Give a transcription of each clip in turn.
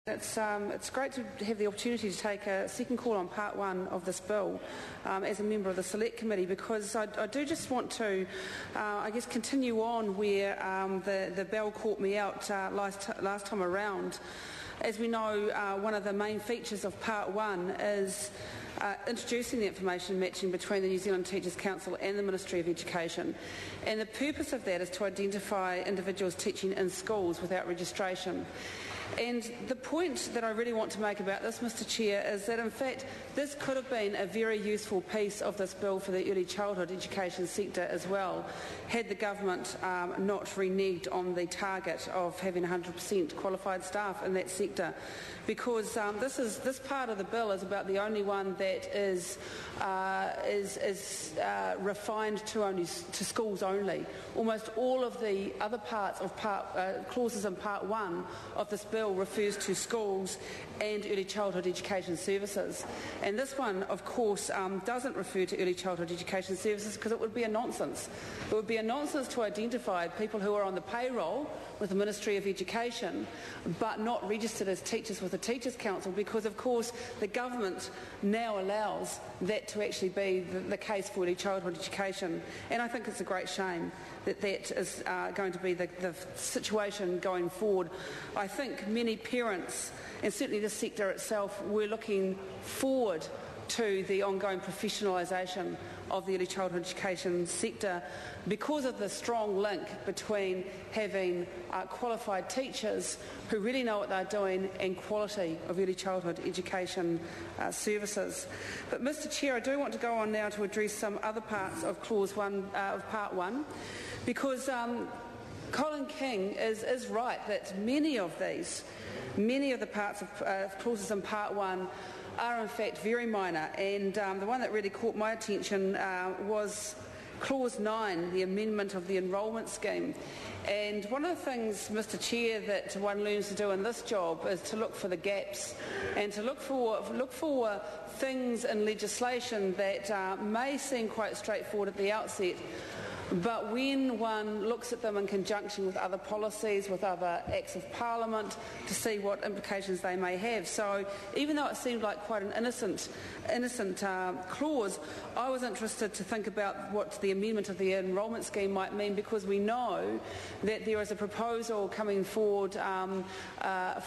It's great to have the opportunity to take a second call on part one of this bill as a member of the Select Committee, because I do just want to, continue on where the bell caught me out last time around. As we know, one of the main features of part one is introducing the information matching between the New Zealand Teachers Council and the Ministry of Education. And the purpose of that is to identify individuals teaching in schools without registration. And the point that I really want to make about this, Mr Chair, is that in fact this could have been a very useful piece of this bill for the early childhood education sector as well, had the government not reneged on the target of having 100% qualified staff in that sector, because this part of the bill is about the only one that is refined to schools only. Almost all of the other parts of clauses in part one of this bill refers to schools and early childhood education services. And this one, of course, doesn't refer to early childhood education services because it would be a nonsense. It would be a nonsense to identify people who are on the payroll with the Ministry of Education but not registered as teachers with the Teachers Council, because, of course, the government now allows that to actually be the case for early childhood education. And I think it's a great shame that that is going to be the situation going forward. I think many parents, and certainly the sector itself, were looking forward to the ongoing professionalisation of the early childhood education sector because of the strong link between having qualified teachers who really know what they're doing and quality of early childhood education services. But Mr Chair, I do want to go on now to address some other parts of clause one of part one, because Colin King is right that many of the parts of clauses in part one are in fact very minor, and the one that really caught my attention was clause 9, the amendment of the enrolment scheme. And one of the things, Mr Chair, that one learns to do in this job is to look for the gaps and to look for things in legislation that may seem quite straightforward at the outset, but when one looks at them in conjunction with other policies, with other acts of Parliament, to see what implications they may have. So even though it seemed like quite an innocent clause, I was interested to think about what the amendment of the enrolment scheme might mean, because we know that there is a proposal coming forward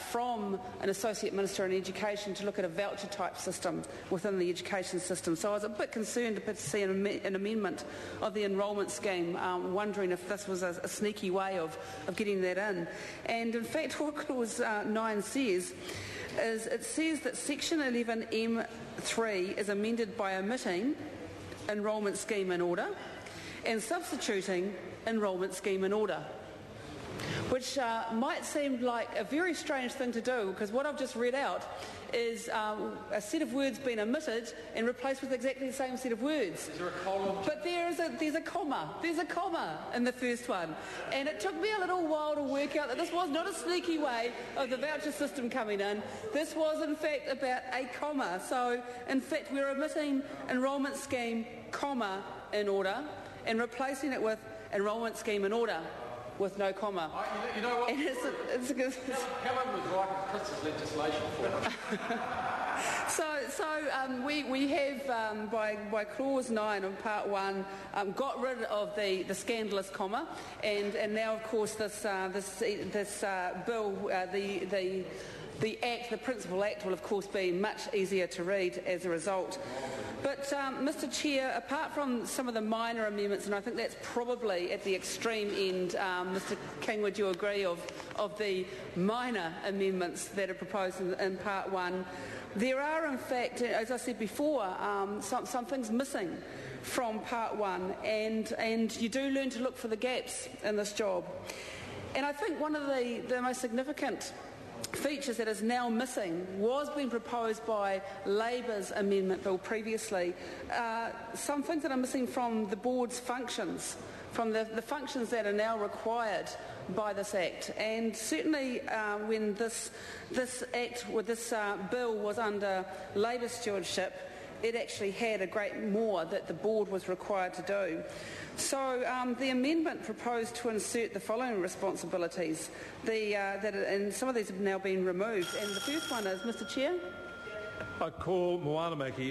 from an Associate Minister in Education to look at a voucher-type system within the education system. So I was a bit concerned to see an amendment of the enrolment scheme, wondering if this was a sneaky way of getting that in. And in fact, what clause 9 says is it says that section 11M3 is amended by omitting enrolment scheme in order and substituting enrolment scheme in order, which might seem like a very strange thing to do, because what I've just read out is a set of words being omitted and replaced with exactly the same set of words. Is there a colon? But there's a comma. There's a comma in the first one. And it took me a little while to work out that this was not a sneaky way of the voucher system coming in. This was, in fact, about a comma. So, in fact, we're omitting enrolment scheme, comma, in order, and replacing it with enrolment scheme in order, with no comma. You know what? Helen was writing Chris's legislation for us. So we have, by clause 9 of part 1, got rid of the scandalous comma, and now, of course, this bill, the Principal Act, will, of course, be much easier to read as a result. But, Mr Chair, apart from some of the minor amendments, and I think that's probably at the extreme end, Mr King, would you agree, of the minor amendments that are proposed in part 1, there are, in fact, as I said before, some things missing from part 1, and you do learn to look for the gaps in this job. And I think one of the most significant features that is now missing was being proposed by Labour's amendment bill previously. Some things that are missing from the board's functions, from the functions that are now required by this Act. And certainly when this bill was under Labour stewardship, it actually had a great more that the board was required to do. So the amendment proposed to insert the following responsibilities, and some of these have now been removed. And the first one is, Mr Chair? I call Moanamaki